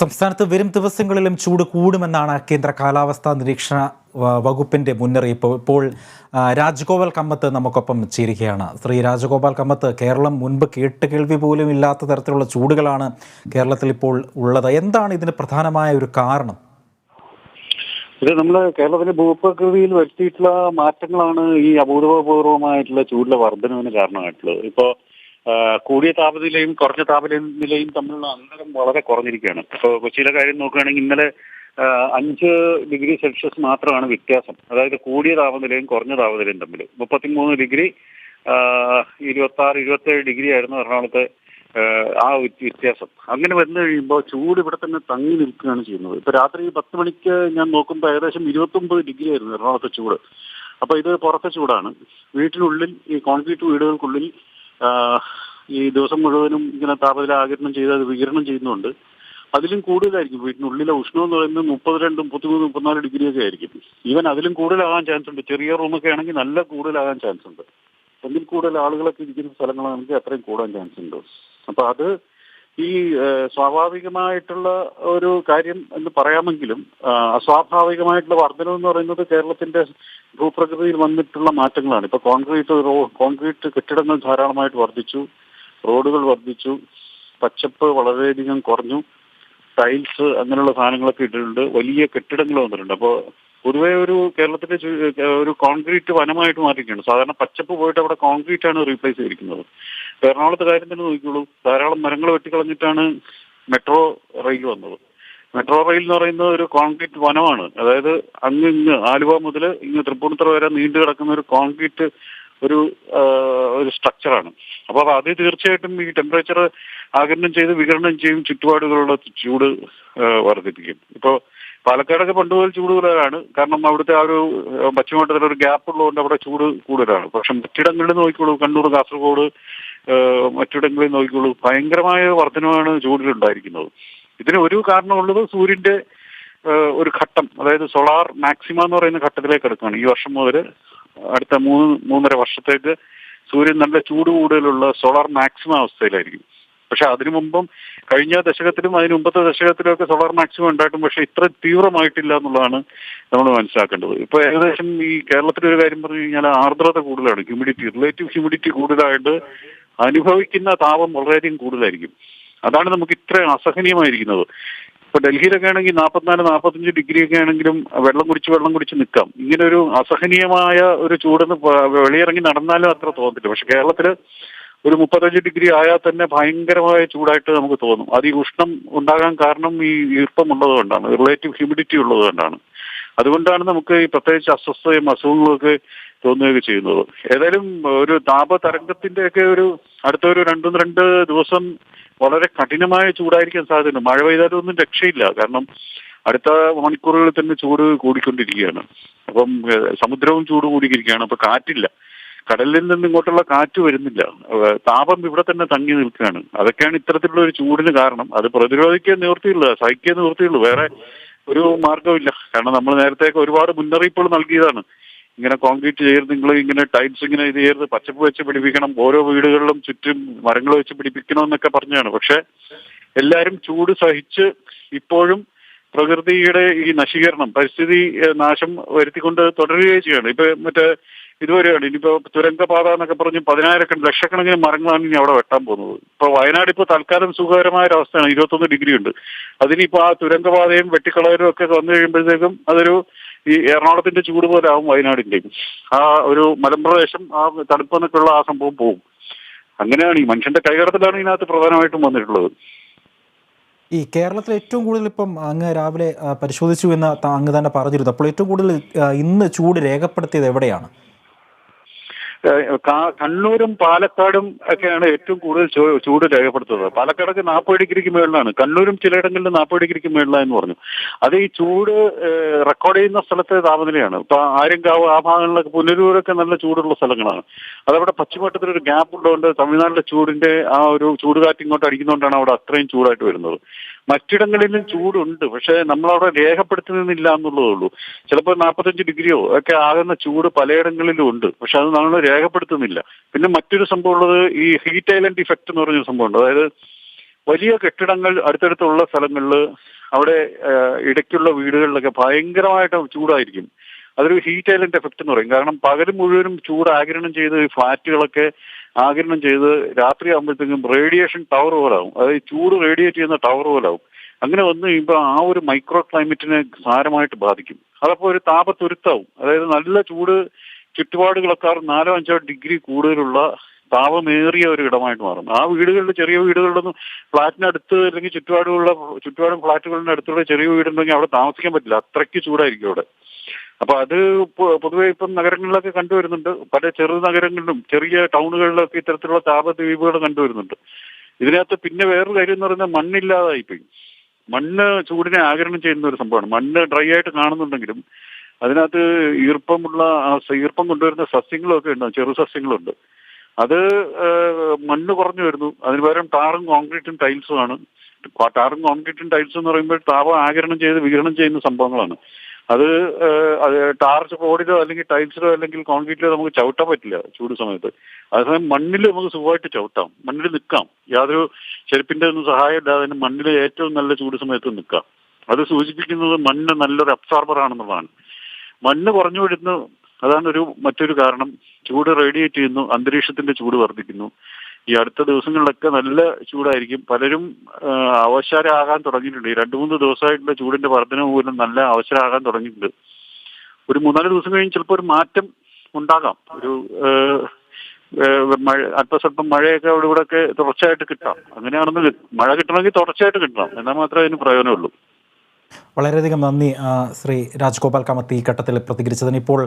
സംസ്ഥാനത്ത് വരും ദിവസങ്ങളിലും ചൂട് കൂടുമെന്നാണ് കേന്ദ്ര കാലാവസ്ഥാ നിരീക്ഷണ വകുപ്പിന്റെ മുന്നറിയിപ്പ്. ഇപ്പോൾ രാജഗോപാൽ കമ്മത്ത് നമുക്കൊപ്പം ചേരുകയാണ്. ശ്രീ രാജഗോപാൽ കമ്മത്ത്, കേരളം മുൻപ് കേട്ടുകേൾവി പോലും ഇല്ലാത്ത തരത്തിലുള്ള ചൂടുകളാണ് കേരളത്തിൽ ഇപ്പോൾ ഉള്ളത്. എന്താണ് ഇതിന് പ്രധാനമായ ഒരു കാരണം? ഇത് നമ്മൾ കേരളത്തിലെ ഭൂപ്രകൃതിയിൽ വരുത്തിയിട്ടുള്ള മാറ്റങ്ങളാണ് ഈ അഭൂതപൂർവമായിട്ടുള്ള ചൂടിലെ വർധനവിന് കാരണമായിട്ടുള്ളത്. ഇപ്പോൾ കൂടിയ താപനിലയും കുറഞ്ഞ താപനിലയും തമ്മിലുള്ള അന്തരം വളരെ കുറഞ്ഞിരിക്കുകയാണ്. ഇപ്പോൾ കൊച്ചിയിലെ കാര്യം നോക്കുകയാണെങ്കിൽ ഇന്നലെ 5 ഡിഗ്രി സെൽഷ്യസ് മാത്രമാണ് വ്യത്യാസം. അതായത് കൂടിയ താപനിലയും കുറഞ്ഞ താപനിലയും തമ്മിൽ 33 ഡിഗ്രി 26-27 ഡിഗ്രി ആയിരുന്നു എറണാകുളത്തെ ആ വ്യത്യാസം. അങ്ങനെ വന്നു കഴിയുമ്പോൾ ചൂട് ഇവിടെ തന്നെ തങ്ങി നിൽക്കുകയാണ് ചെയ്യുന്നത്. ഇപ്പൊ രാത്രി 10 മണിക്ക് ഞാൻ നോക്കുമ്പോൾ ഏകദേശം 29 ഡിഗ്രി ആയിരുന്നു എറണാകുളത്തെ ചൂട്. അപ്പൊ ഇത് പുറത്തെ ചൂടാണ്. വീട്ടിനുള്ളിൽ, ഈ കോൺക്രീറ്റ് വീടുകൾക്കുള്ളിൽ ഈ ദിവസം മുഴുവനും ഇങ്ങനെ താപനില ആഗിരണം ചെയ്ത് അത് വികിരണം ചെയ്യുന്നുണ്ട്. അതിലും കൂടുതലായിരിക്കും. വീട്ടിനുള്ളിലെ ഉഷ്ണം എന്ന് പറയുന്നത് 32, 33, 34 ഡിഗ്രിയൊക്കെ ആയിരിക്കും. ഈവൻ അതിലും കൂടുതലാകാൻ ചാൻസ് ഉണ്ട്. ചെറിയ റൂമൊക്കെ ആണെങ്കിൽ നല്ല കൂടുതലാകാൻ ചാൻസ് ഉണ്ട്. ഒന്നിൽ കൂടുതൽ ആളുകളൊക്കെ ഇരിക്കുന്ന സ്ഥലങ്ങളാണെങ്കിൽ അത്രയും കൂടാൻ ചാൻസ് ഉണ്ട്. അപ്പൊ അത് ഈ സ്വാഭാവികമായിട്ടുള്ള ഒരു കാര്യം എന്ന് പറയാമെങ്കിലും അസ്വാഭാവികമായിട്ടുള്ള വർധനം എന്ന് പറയുന്നത് കേരളത്തിന്റെ ഭൂപ്രകൃതിയിൽ വന്നിട്ടുള്ള മാറ്റങ്ങളാണ്. ഇപ്പൊ കോൺക്രീറ്റ് കെട്ടിടങ്ങൾ ധാരാളമായിട്ട് വർദ്ധിച്ചു, റോഡുകൾ വർദ്ധിച്ചു, പച്ചപ്പ് വളരെയധികം കുറഞ്ഞു, ടൈൽസ് അങ്ങനെയുള്ള സാധനങ്ങളൊക്കെ ഇട്ടിട്ടുണ്ട്, വലിയ കെട്ടിടങ്ങൾ വന്നിട്ടുണ്ട്. അപ്പോൾ പൊതുവെ ഒരു കേരളത്തിന്റെ ഒരു കോൺക്രീറ്റ് വനമായിട്ട് മാറ്റിയിട്ടുണ്ട്. സാധാരണ പച്ചപ്പ് പോയിട്ട് അവിടെ കോൺക്രീറ്റ് ആണ് റീപ്ലേസ് ചെയ്തിരിക്കുന്നത്. എറണാകുളത്തെ കാര്യം തന്നെ നോക്കിക്കോളൂ, ധാരാളം മരങ്ങൾ വെട്ടിക്കളഞ്ഞിട്ടാണ് മെട്രോ റെയിൽ വന്നത്. മെട്രോ റെയിൽ എന്ന് പറയുന്നത് ഒരു കോൺക്രീറ്റ് വനമാണ്. അതായത് ഇങ്ങ് ആലുവ മുതൽ ഇങ്ങ് തൃപ്പൂണിത്തുറ വരെ നീണ്ടു കിടക്കുന്ന ഒരു കോൺക്രീറ്റ് ഒരു സ്ട്രക്ചറാണ്. അപ്പോൾ അത് തീർച്ചയായിട്ടും ഈ ടെമ്പറേച്ചർ ആഗിരണം ചെയ്ത് വികിരണം ചെയ്യും, ചുറ്റുപാടുകളുള്ള ചൂട് വർദ്ധിപ്പിക്കും. ഇപ്പോൾ പാലക്കാടൊക്കെ പണ്ടുമുതൽ ചൂട് കൂടുതലാണ്. കാരണം അവിടുത്തെ ആ ഒരു പശ്ചിമഘട്ടത്തിലൊരു ഗ്യാപ്പ് ഉള്ളതുകൊണ്ട് അവിടെ ചൂട് കൂടുതലാണ്. പക്ഷെ മറ്റിടങ്ങളിൽ നോക്കിക്കോളൂ, കണ്ണൂർ, കാസർഗോഡ്, മറ്റിടങ്ങളിൽ നോക്കിക്കോളൂ, ഭയങ്കരമായ വർധനമാണ് ചൂടിലുണ്ടായിരിക്കുന്നത്. ഇതിന് ഒരു കാരണമുള്ളത് സൂര്യന്റെ ഒരു ഘട്ടം, അതായത് സോളാർ മാക്സിമ എന്ന് പറയുന്ന ഘട്ടത്തിലേക്ക് എടുക്കുകയാണ്. ഈ വർഷം മുതൽ അടുത്ത 3-3.5 വർഷത്തേക്ക് സൂര്യൻ നല്ല ചൂട് കൂടുതലുള്ള സോളാർ മാക്സിമം അവസ്ഥയിലായിരിക്കും. പക്ഷെ അതിനു മുമ്പും കഴിഞ്ഞ ദശകത്തിലും അതിന് മുമ്പത്തെ ദശകത്തിലും ഒക്കെ സോളാർ മാക്സിമം ഉണ്ടായിട്ടും പക്ഷെ ഇത്ര തീവ്രമായിട്ടില്ല എന്നുള്ളതാണ് നമ്മൾ മനസ്സിലാക്കേണ്ടത്. ഇപ്പൊ ഏകദേശം ഈ കേരളത്തിലെ ഒരു കാര്യം പറഞ്ഞു കഴിഞ്ഞാൽ ആർദ്രത കൂടുതലാണ്, റിലേറ്റീവ് ഹ്യൂമിഡിറ്റി കൂടുതലായിട്ട് അനുഭവിക്കുന്ന താപം വളരെയധികം കൂടുതലായിരിക്കും. അതാണ് നമുക്ക് ഇത്ര അസഹനീയമായിരിക്കുന്നത്. ഇപ്പൊ ഡൽഹിയിലൊക്കെ ആണെങ്കിൽ 44-45 ഡിഗ്രി ഒക്കെ ആണെങ്കിലും വെള്ളം കുടിച്ച് നിൽക്കാം. ഇങ്ങനെ ഒരു അസഹനീയമായ ഒരു ചൂടെന്ന് വെളിയിറങ്ങി നടന്നാലും അത്ര തോന്നില്ല. പക്ഷെ കേരളത്തില് ഒരു 35 ഡിഗ്രി ആയാൽ തന്നെ ഭയങ്കരമായ ചൂടായിട്ട് നമുക്ക് തോന്നും. അത് ഈ ഉഷ്ണം ഉണ്ടാകാൻ കാരണം ഈ ഈർപ്പം ഉള്ളത് കൊണ്ടാണ്, റിലേറ്റീവ് ഹ്യൂമിഡിറ്റി ഉള്ളത് കൊണ്ടാണ്. അതുകൊണ്ടാണ് നമുക്ക് ഈ പ്രത്യേകിച്ച് അസ്വസ്ഥതയും അസുഖങ്ങളൊക്കെ തോന്നുകയൊക്കെ ചെയ്യുന്നത്. ഏതായാലും ഒരു താപതരംഗത്തിന്റെ ഒക്കെ ഒരു അടുത്ത ഒരു 2 ദിവസം വളരെ കഠിനമായ ചൂടായിരിക്കാൻ സാധ്യതയുണ്ട്. മഴ പെയ്താലും ഒന്നും രക്ഷയില്ല. കാരണം അടുത്ത മണിക്കൂറുകളിൽ തന്നെ ചൂട് കൂടിക്കൊണ്ടിരിക്കുകയാണ്. അപ്പം സമുദ്രവും ചൂട് കൂടിയിരിക്കുകയാണ്. അപ്പൊ കാറ്റില്ല, കടലിൽ നിന്ന് ഇങ്ങോട്ടുള്ള കാറ്റ് വരുന്നില്ല. താപം ഇവിടെ തന്നെ തങ്ങി നിൽക്കുകയാണ്. അതൊക്കെയാണ് ഇത്തരത്തിലുള്ള ഒരു ചൂടിന് കാരണം. അത് പ്രതിരോധിക്കാൻ നിവൃത്തിയില്ല, സഹിക്കാൻ നിവൃത്തിയുള്ളൂ. വേറെ ഒരു മാർഗമില്ല. കാരണം നമ്മൾ നേരത്തെ ഒരുപാട് മുന്നറിയിപ്പുകൾ നൽകിയതാണ്. ഇങ്ങനെ കോൺക്രീറ്റ് ചെയ്യരുത്, നിങ്ങൾ ഇങ്ങനെ ടൈൽസ് ഇങ്ങനെ ഇത് ചെയ്യരുത്, പച്ചപ്പ് വെച്ച് പിടിപ്പിക്കണം, ഓരോ വീടുകളിലും ചുറ്റും മരങ്ങൾ വെച്ച് പിടിപ്പിക്കണം എന്നൊക്കെ പറഞ്ഞാണ്. പക്ഷെ എല്ലാവരും ചൂട് സഹിച്ച് ഇപ്പോഴും പ്രകൃതിയുടെ ഈ നശീകരണം, പരിസ്ഥിതി നാശം വരുത്തിക്കൊണ്ട് തുടരുകയും ചെയ്യാണ്. ഇപ്പൊ മറ്റേ ഇതുവരെയാണ് ഇനിയിപ്പോ തുരങ്കപാത എന്നൊക്കെ പറഞ്ഞ് 10,000 ലക്ഷക്കണക്കിന് മരങ്ങളാണ് ഇനി അവിടെ വെട്ടാൻ പോകുന്നത്. ഇപ്പൊ വയനാട് ഇപ്പൊ തൽക്കാലം സുഖകരമായ ഒരു അവസ്ഥയാണ്, 21 ഡിഗ്രി ഉണ്ട്. അതിനിപ്പോ ആ തുരങ്കപാതയും വെട്ടിക്കളയലും ഒക്കെ വന്നു കഴിയുമ്പോഴത്തേക്കും അതൊരു ഈ എറണാകുളത്തിന്റെ ചൂട് പോലെ ആവും വയനാടിന്റെയും. ആ ഒരു മലമ്പ്രദേശം, ആ തണുപ്പെന്നൊക്കെയുള്ള ആ സംഭവം പോകും. അങ്ങനെയാണ് ഈ മനുഷ്യന്റെ കൈകടത്തലാണ് ഇതിനകത്ത് പ്രധാനമായിട്ടും വന്നിട്ടുള്ളത്. ഈ കേരളത്തിൽ ഏറ്റവും കൂടുതൽ ഇപ്പം അങ്ങ് രാവിലെ പരിശോധിച്ചു എന്ന് അങ്ങ് തന്നെ പറഞ്ഞിരുന്നു. അപ്പോൾ ഏറ്റവും കൂടുതൽ ഇന്ന് ചൂട് രേഖപ്പെടുത്തിയത് എവിടെയാണ്? കണ്ണൂരും പാലക്കാടും ഒക്കെയാണ് ഏറ്റവും കൂടുതൽ ചൂട് രേഖപ്പെടുത്തുന്നത്. പാലക്കാടൊക്കെ 40 ഡിഗ്രിക്ക് മുകളിലാണ്, കണ്ണൂരും ചിലയിടങ്ങളിൽ 40 ഡിഗ്രിക്ക് മുകളിലാണെന്ന് പറഞ്ഞു. അത് ഈ ചൂട് റെക്കോർഡ് ചെയ്യുന്ന സ്ഥലത്തെ താപനിലയാണ്. ഇപ്പൊ ആര്യങ്കാവ് ആ ഭാഗങ്ങളിലൊക്കെ, പുനലൂരൊക്കെ നല്ല ചൂടുള്ള സ്ഥലങ്ങളാണ്. അതവിടെ പശ്ചിമഘട്ടത്തിലൊരു ഗ്യാപ്പ് ഉള്ളതുകൊണ്ട് തമിഴ്നാട്ടിലെ ചൂടിന്റെ ആ ഒരു ചൂടുകാറ്റ് ഇങ്ങോട്ട് അടിക്കുന്നതുകൊണ്ടാണ് അവിടെ അത്രയും ചൂടായിട്ട് വരുന്നത്. മറ്റിടങ്ങളിലും ചൂടുണ്ട്, പക്ഷെ നമ്മളവിടെ രേഖപ്പെടുത്തുന്നില്ല എന്നുള്ളതേ ഉള്ളൂ. ചിലപ്പോൾ 45 ഡിഗ്രിയോ ഒക്കെ ആകുന്ന ചൂട് പലയിടങ്ങളിലും ഉണ്ട്, പക്ഷെ അത് നമ്മൾ രേഖപ്പെടുത്തുന്നില്ല. പിന്നെ മറ്റൊരു സംഭവം ഉള്ളത് ഈ ഹീറ്റ് ഐലൻഡ് ഇഫക്റ്റ് എന്ന് പറഞ്ഞൊരു സംഭവമുണ്ട്. അതായത് വലിയ കെട്ടിടങ്ങൾ അടുത്തടുത്തുള്ള സ്ഥലങ്ങളിൽ അവിടെ ഇടയ്ക്കുള്ള വീടുകളിലൊക്കെ ഭയങ്കരമായിട്ട് ചൂടായിരിക്കും. അതൊരു ഹീറ്റ് ഐലൻഡ് എഫക്റ്റ് എന്ന് പറയും. കാരണം പകൽ മുഴുവനും ചൂട് ആഗിരണം ചെയ്ത് ഫ്ലാറ്റുകളൊക്കെ ആഗിരണം ചെയ്ത് രാത്രി ആകുമ്പോഴത്തേക്കും റേഡിയേഷൻ ടവർ പോലാവും. അതായത് ചൂട് റേഡിയേറ്റ് ചെയ്യുന്ന ടവർ പോലാവും. അങ്ങനെ വന്നു കഴിയുമ്പോൾ ആ ഒരു മൈക്രോ ക്ലൈമറ്റിനെ സാരമായിട്ട് ബാധിക്കും. അതപ്പോൾ ഒരു താപത്തുരുത്താവും. അതായത് നല്ല ചൂട് ചുറ്റുപാടുകളൊക്കെ 4-5 ഡിഗ്രി കൂടുതലുള്ള താപമേറിയ ഒരു ഇടമായിട്ട് മാറും. ആ വീടുകളിൽ ചെറിയ വീടുകളിലൊന്നും ഫ്ലാറ്റിനടുത്ത് അല്ലെങ്കിൽ ചുറ്റുപാടും ഫ്ലാറ്റുകളുടെ അടുത്തുള്ള ചെറിയ വീടുണ്ടെങ്കിൽ അവിടെ താമസിക്കാൻ പറ്റില്ല. അത്രയ്ക്ക് ചൂടായിരിക്കും അവിടെ. അപ്പൊ അത് പൊതുവെ ഇപ്പം നഗരങ്ങളിലൊക്കെ കണ്ടുവരുന്നുണ്ട്. പല ചെറു നഗരങ്ങളിലും ചെറിയ ടൗണുകളിലൊക്കെ ഇത്തരത്തിലുള്ള താപദ്വീപുകൾ കണ്ടുവരുന്നുണ്ട്. ഇതിനകത്ത് പിന്നെ വേറൊരു കാര്യം എന്ന് പറയുന്നത് മണ്ണില്ലാതായിപ്പോയി. മണ്ണ് ചൂടിനെ ആഗിരണം ചെയ്യുന്ന ഒരു സംഭവമാണ്. മണ്ണ് ഡ്രൈ ആയിട്ട് കാണുന്നുണ്ടെങ്കിലും അതിനകത്ത് ഈർപ്പം കൊണ്ടുവരുന്ന സസ്യങ്ങളൊക്കെ ഉണ്ട്, ചെറു സസ്യങ്ങളുണ്ട്. അത് മണ്ണ് കുറഞ്ഞു വരുന്നു. അതിന് പകരം ടാറും കോൺക്രീറ്റും ടൈൽസും ആണ്. ടാറും കോൺക്രീറ്റും ടൈൽസും എന്ന് പറയുമ്പോൾ താപം ആഗിരണം ചെയ്ത് വികിരണം ചെയ്യുന്ന സംഭവങ്ങളാണ്. അത് ടാർ ബോർഡിലോ അല്ലെങ്കിൽ ടൈൽസിലോ അല്ലെങ്കിൽ കോൺക്രീറ്റിലോ നമുക്ക് ചവിട്ടാൻ പറ്റില്ല ചൂട് സമയത്ത്. അതേസമയം മണ്ണിൽ നമുക്ക് സുഖമായിട്ട് ചവിട്ടാം, മണ്ണിൽ നിൽക്കാം. യാതൊരു ചെരുപ്പിന്റെ ഒന്നും സഹായം ഇല്ലാതെ തന്നെ മണ്ണിൽ ഏറ്റവും നല്ല ചൂട് സമയത്ത് നിൽക്കാം. അത് സൂചിപ്പിക്കുന്നത് മണ്ണ് നല്ലൊരു അബ്സോർബർ ആണെന്നുള്ളതാണ്. മണ്ണ് കുറഞ്ഞു വിടുന്നു. അതാണ് മറ്റൊരു കാരണം. ചൂട് റേഡിയേറ്റ് ചെയ്യുന്നു, അന്തരീക്ഷത്തിന്റെ ചൂട് വർദ്ധിക്കുന്നു. ഈ അടുത്ത ദിവസങ്ങളിലൊക്കെ നല്ല ചൂടായിരിക്കും. പലരും അവശരാകാൻ തുടങ്ങിയിട്ടുണ്ട്. ഈ 2-3 ദിവസമായിട്ടുള്ള ചൂടിന്റെ വർധന മൂലം നല്ല അവശരാകാൻ തുടങ്ങിയിട്ടുണ്ട്. ഒരു 3-4 ദിവസം കഴിഞ്ഞ് ചിലപ്പോൾ ഒരു മാറ്റം ഉണ്ടാകാം. അല്പസ്വല്പം മഴയൊക്കെ അവിടെ ഇവിടെ ഒക്കെ തുടർച്ചയായിട്ട് കിട്ടാം. അങ്ങനെയാണെന്ന് മഴ കിട്ടണമെങ്കിൽ തുടർച്ചയായിട്ട് കിട്ടണം. എന്നാൽ മാത്രമേ അതിന് പ്രയോജനമുള്ളൂ. വളരെയധികം നന്ദി ശ്രീ രാജഗോപാൽ കാമത്ത് ഈ ഘട്ടത്തിൽ പ്രതികരിച്ചതിന്. ഇപ്പോൾ